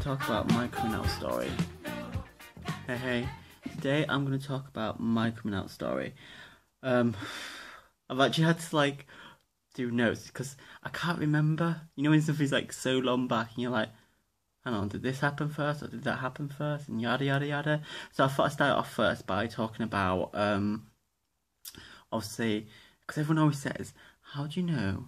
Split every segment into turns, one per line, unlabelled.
talk about my coming out story. Hey, today I'm going to talk about my coming out story. I've actually had to do notes because I can't remember. You know when something's so long back and you're like, hang on, did this happen first or did that happen first? And yada yada yada. So I thought I'd start off first by talking about obviously, because everyone always says, how do you know?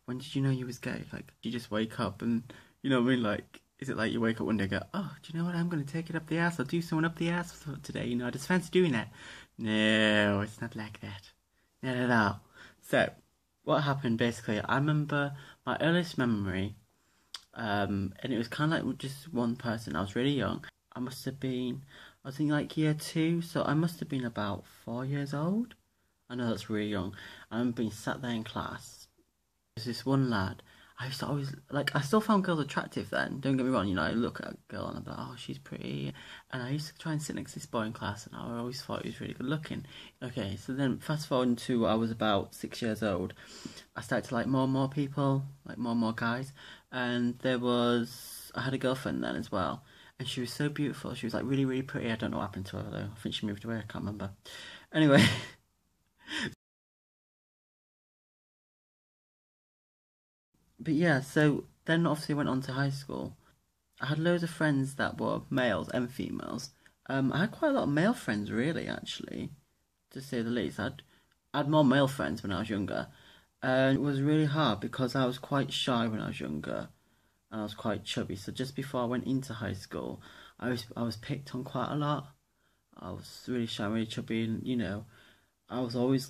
When did you know you was gay? You just wake up and, you know what I mean? Is it you wake up one day and go, oh, do you know what? I'm going to take it up the ass. I'll do someone up the ass today. I just fancy doing that. No, it's not like that. Not at all. So, what happened basically, I remember my earliest memory, and it was kind of just one person. I was really young. I was in year 2, so I must have been about 4 years old. I know that's really young. I remember being sat there in class. There's this one lad. I used to always, I still found girls attractive then, don't get me wrong, I look at a girl and I'm like, oh, she's pretty, and I used to try and sit next to this boy in class, and I always thought he was really good looking. Okay, so then fast forward to I was about 6 years old, I started to like more and more people, more and more guys, and I had a girlfriend then as well, and she was so beautiful, she was really, really pretty. I don't know what happened to her though, I think she moved away, I can't remember. Anyway. But yeah, so then obviously went on to high school. I had loads of friends that were males and females. I had quite a lot of male friends, really, actually, to say the least. I had more male friends when I was younger, and it was really hard because I was quite shy when I was younger, and I was quite chubby. So just before I went into high school, I was picked on quite a lot. I was really shy, really chubby, and I've always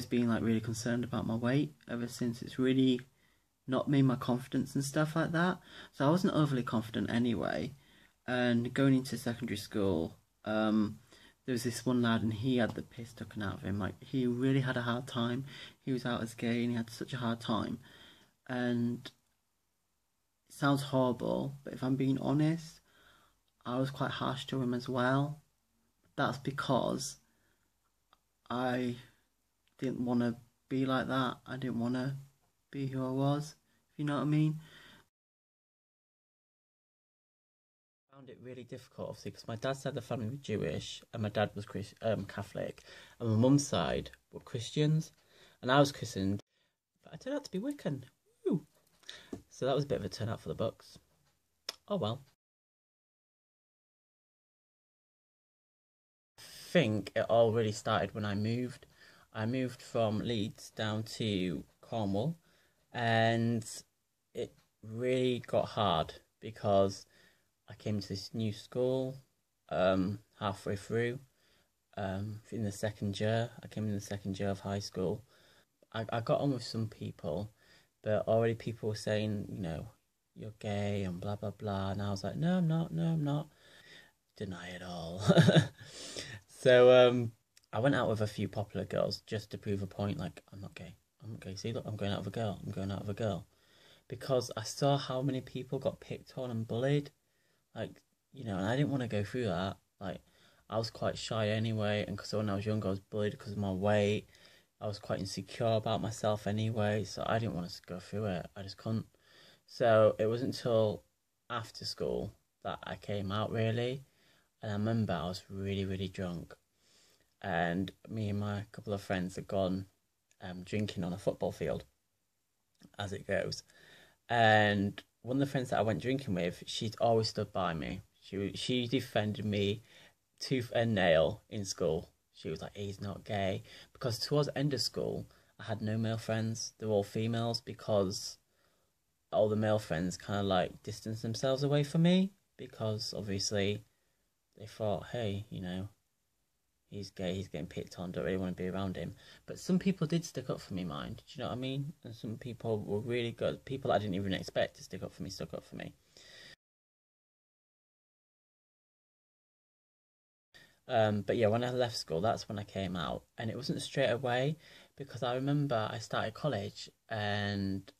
been really concerned about my weight ever since. It's really not me, my confidence and stuff like that. So I wasn't overly confident anyway. And going into secondary school, there was this one lad and he had the piss taken out of him. He really had a hard time. He was out as gay and he had such a hard time. And it sounds horrible, but if I'm being honest, I was quite harsh to him as well. That's because I didn't want to be like that. I didn't want to be who I was, if you know what I mean. I found it really difficult, obviously, because my dad's side of the family was Jewish, and my dad was Catholic, and my mum's side were Christians, and I was christened, but I turned out to be Wiccan. Woo! So that was a bit of a turnout for the books. Oh well. I think it all really started when I moved. I moved from Leeds down to Cornwall, and it really got hard because I came to this new school halfway through. In the second year, I came in the second year of high school. I got on with some people, but already people were saying, you're gay and blah blah blah, and I was like, no, I'm not, no, I'm not. Deny it all. So I went out with a few popular girls just to prove a point. I'm not gay. I'm not gay. See, look, I'm going out with a girl. I'm going out with a girl. Because I saw how many people got picked on and bullied. And I didn't want to go through that. I was quite shy anyway, and because when I was younger, I was bullied because of my weight. I was quite insecure about myself anyway, so I didn't want to go through it. I just couldn't. So it wasn't until after school that I came out, really. And I remember I was really, really drunk. And me and my couple of friends had gone drinking on a football field, as it goes. And one of the friends that I went drinking with, she'd always stood by me. She defended me tooth and nail in school. She was like, he's not gay. Because towards the end of school, I had no male friends. They were all females because all the male friends kind of distanced themselves away from me because obviously they thought, hey, he's gay, he's getting picked on, don't really want to be around him. But some people did stick up for me, mind. Do you know what I mean? And some people were really good. People I didn't even expect to stick up for me, stuck up for me. But yeah, when I left school, that's when I came out. And it wasn't straight away because I remember I started college and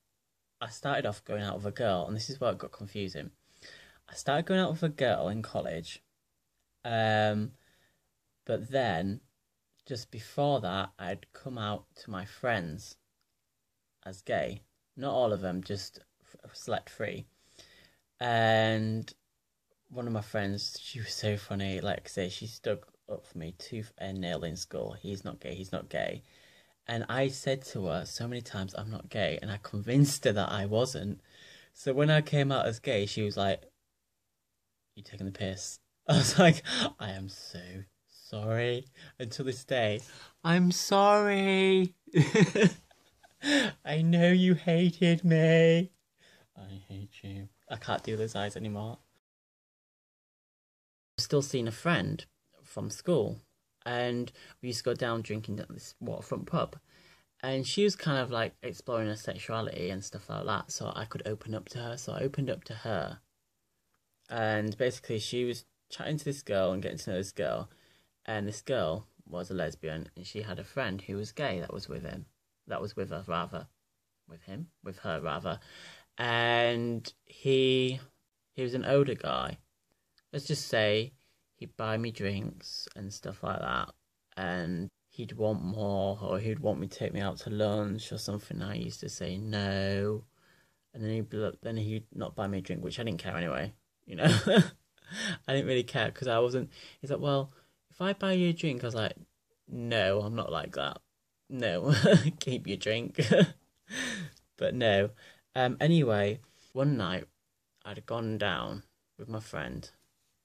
I started off going out with a girl. And this is where it got confusing. I started going out with a girl in college. But then, just before that, I'd come out to my friends as gay. Not all of them, just select 3. And one of my friends, she was so funny. Like I say, she stuck up for me tooth and nail in school. He's not gay. He's not gay. And I said to her so many times, I'm not gay, and I convinced her that I wasn't. So when I came out as gay, she was like, "You taking the piss?" I was like, "I am so sorry." And to this day, I'm sorry. I know you hated me. I hate you. I can't do those eyes anymore. Still seeing a friend from school, and we used to go down drinking at this waterfront pub. And she was kind of like exploring her sexuality and stuff like that, so I could open up to her. So I opened up to her, and basically she was chatting to this girl and getting to know this girl, and this girl was a lesbian, and she had a friend who was gay that was with him, that was with her rather, with her rather, and he was an older guy. Let's just say he'd buy me drinks and stuff like that, and he'd want more, or he'd want me to take me out to lunch or something. I used to say no, and then he'd not buy me a drink, which I didn't care anyway. You know, I didn't really care because I wasn't. He's like, well, if I buy you a drink, I was like, no, I'm not like that. No, keep your drink. But no. Anyway, one night I'd gone down with my friend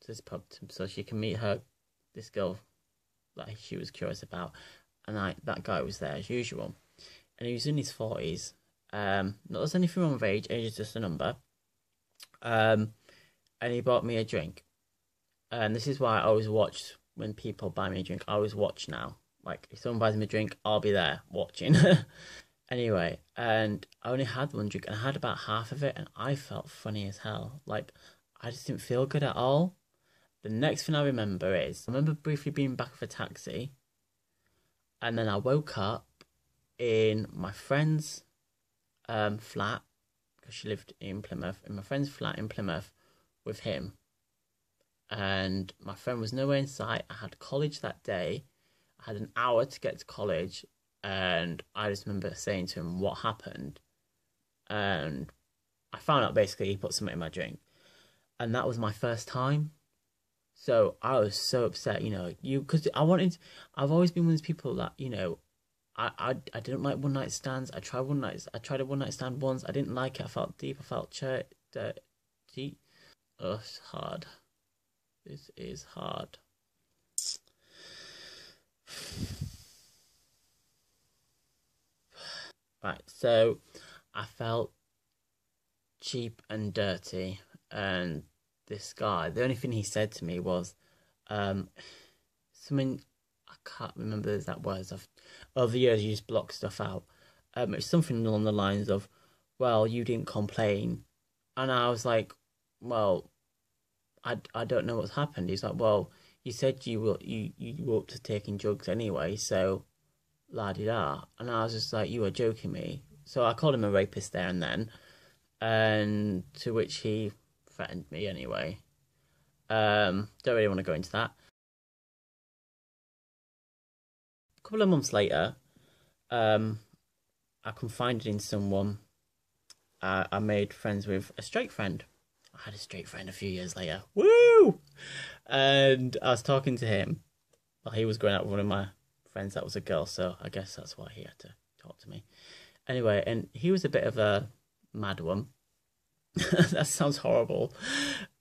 to this pub so she can meet this girl that she was curious about, and that guy was there as usual, and he was in his 40s. Not there's anything wrong with age is just a number. And he bought me a drink, and this is why I always watch when people buy me a drink. I always watch now. Like if someone buys me a drink, I'll be there watching. Anyway, and I only had one drink, and I had about half of it, and I felt funny as hell. Like I just didn't feel good at all. The next thing I remember briefly being back of a taxi, and then I woke up in my friend's flat, because she lived in Plymouth, in my friend's flat in Plymouth with him. And my friend was nowhere in sight. I had college that day. I had an hour to get to college, and I just remember saying to him what happened. And I found out basically he put something in my drink. And that was my first time. So I was so upset, because I've always been one of those people that, I didn't like one night stands. I tried a one night stand once. I didn't like it. I felt deep. I felt deep. Oh, it's hard. This is hard. Right, so I felt cheap and dirty, and this guy, the only thing he said to me was something, I can't remember the exact words. Over the years you just block stuff out. It's something along the lines of, well, you didn't complain. And I was like, well, I don't know what's happened. He's like, well, you said you were up to taking drugs anyway, so la di da. And I was just like, you were joking me. So I called him a rapist there and then, and to which he threatened me anyway. Don't really want to go into that. A couple of months later, I confided in someone. I made friends with a straight friend. I had a straight friend a few years later. Woo! And I was talking to him. Well, he was going out with one of my friends that was a girl, so I guess that's why he had to talk to me. Anyway, and he was a bit of a mad one. That sounds horrible.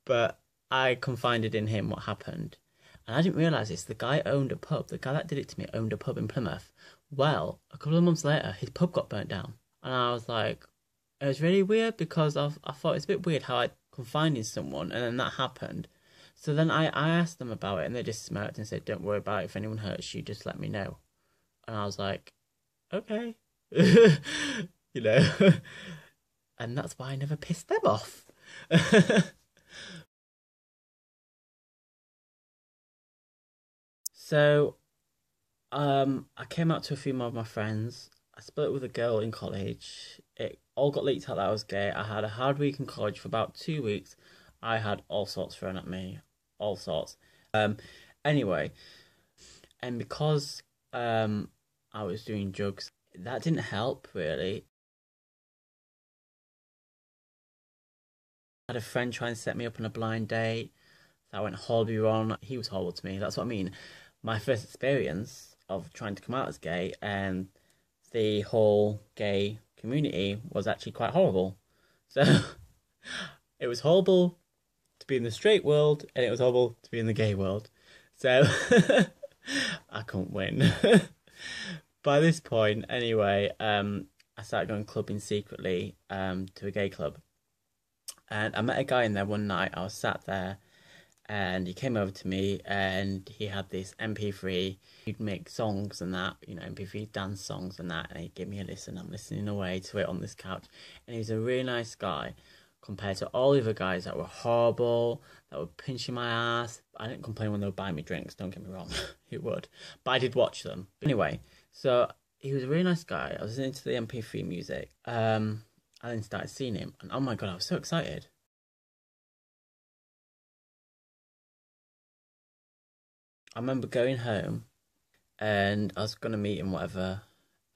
But I confided in him what happened. And I didn't realise this. The guy owned a pub. The guy that did it to me owned a pub in Plymouth. Well, a couple of months later, his pub got burnt down. And I was like, it was really weird because I thought it's a bit weird how I confided in someone and then that happened. So then I asked them about it and they just smirked and said, don't worry about it. If anyone hurts you, just let me know. And I was like, okay. And that's why I never pissed them off. So, I came out to a few more of my friends. I split with a girl in college. It all got leaked out that I was gay. I had a hard week in college for about 2 weeks. I had all sorts thrown at me, all sorts. Anyway, and because I was doing drugs, that didn't help really. I had a friend try and set me up on a blind date. That went horribly wrong. He was horrible to me. That's what I mean. My first experience of trying to come out as gay and the whole gay community was actually quite horrible. So it was horrible to be in the straight world, and it was horrible to be in the gay world. So I couldn't win. By this point, anyway, I started going clubbing secretly to a gay club. And I met a guy in there one night. I was sat there and he came over to me and he had this MP3. He'd make songs and that, you know, MP3 dance songs and that. And he'd give me a listen. I'm listening away to it on this couch. And he was a really nice guy compared to all the other guys that were horrible, that were pinching my ass. I didn't complain when they were buying me drinks, don't get me wrong. It would. But I did watch them. But anyway, so he was a really nice guy. I was into the MP3 music. I then started seeing him. And oh my God, I was so excited. I remember going home and I was going to meet him, whatever.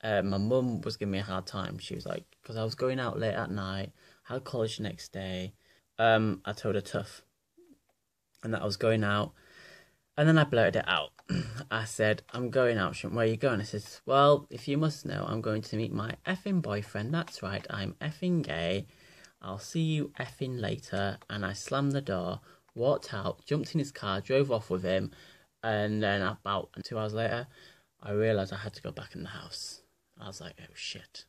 My mum was giving me a hard time. She was like, because I was going out late at night, had college the next day. I told her tough and that I was going out. And then I blurted it out. I said, I'm going out. Where are you going? I said, well, if you must know, I'm going to meet my effing boyfriend. That's right, I'm effing gay. I'll see you effing later. And I slammed the door, walked out, jumped in his car, drove off with him. And then about 2 hours later, I realised I had to go back in the house. I was like, oh shit.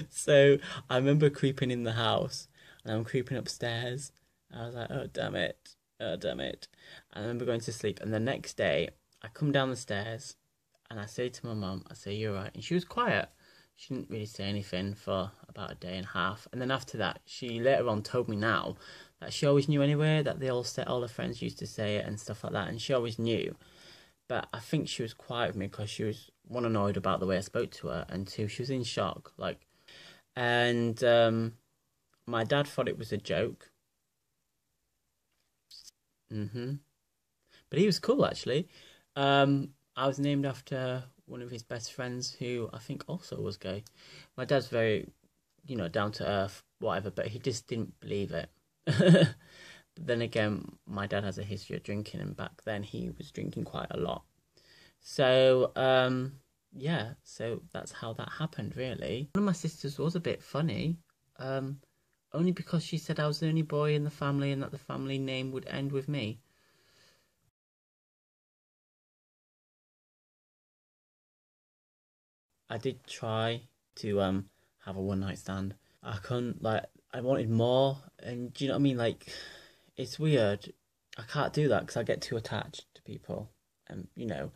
So I remember creeping in the house and I'm creeping upstairs. I was like, oh damn it. Oh damn it. And I remember going to sleep. And the next day, I come down the stairs and I say to my mum, I say, you're right. And she was quiet. She didn't really say anything for about a day and a half. And then after that, she later on told me now that she always knew anyway, that they all said, all her friends used to say it and stuff like that. And she always knew. But I think she was quiet with me because she was, one, annoyed about the way I spoke to her. And two, she was in shock. And my dad thought it was a joke. But he was cool, actually. I was named after one of his best friends who I think also was gay. My dad's very, you know, down to earth, whatever, but he just didn't believe it. But then again, my dad has a history of drinking, and back then he was drinking quite a lot. So, yeah, so that's how that happened, really. One of my sisters was a bit funny, only because she said I was the only boy in the family and that the family name would end with me. I did try to have a one night stand. I couldn't, I wanted more, and do you know what I mean? It's weird. I can't do that because I get too attached to people, and you know,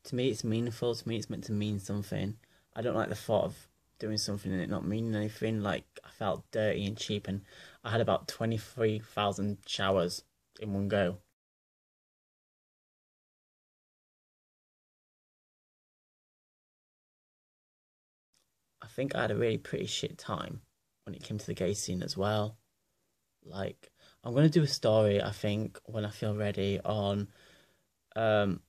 to me it's meaningful. To me, it's meant to mean something. I don't like the thought of doing something and it not meaning anything. I felt dirty and cheap, and I had about 23,000 showers in one go. I think I had a really pretty shit time when it came to the gay scene as well. I'm gonna do a story, I think, when I feel ready on um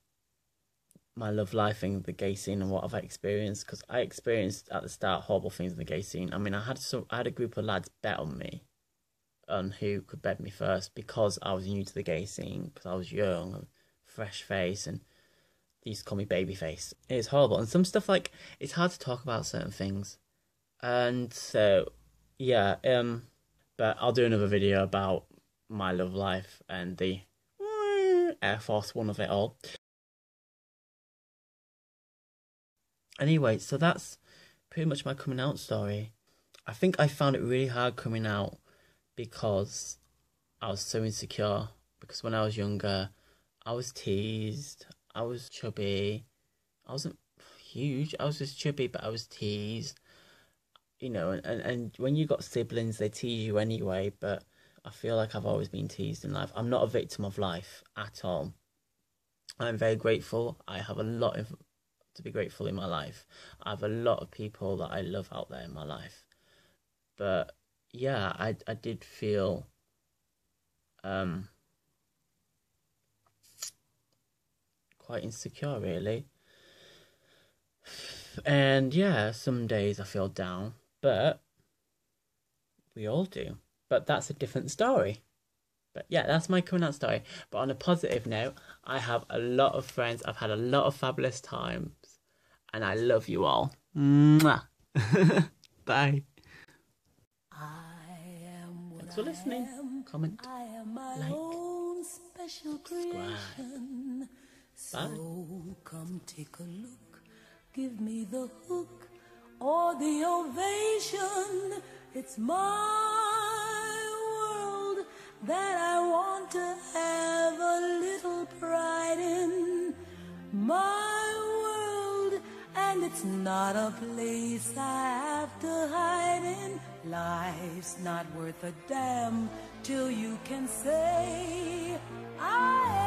my love life in the gay scene and what I've experienced, because I experienced at the start horrible things in the gay scene. I mean, I had a group of lads bet on me on who could bed me first because I was new to the gay scene, because I was young, and fresh face, and they used to call me babyface. It's horrible, and some stuff it's hard to talk about certain things, and so yeah, but I'll do another video about my love life and the Air Force One of it all. Anyway, so that's pretty much my coming out story. I think I found it really hard coming out because I was so insecure. Because when I was younger, I was teased, I was chubby. I wasn't huge, I was just chubby, but I was teased. You know, and when you got siblings, they tease you anyway, but I feel like I've always been teased in life. I'm not a victim of life at all. I'm very grateful. I have a lot to be grateful in my life. I have a lot of people that I love out there in my life. But yeah, I did feel quite insecure, really. And yeah, some days I feel down, but we all do. But that's a different story. But yeah, that's my coming out story. But on a positive note, I have a lot of friends. I've had a lot of fabulous times. And I love you all. Mwah. Bye. Thanks for listening. Comment, like, subscribe. Bye.
So come take a look. Give me the hook or the ovation. It's my world that I want to have a little pride in. My world, and it's not a place I have to hide in. Life's not worth a damn till you can say I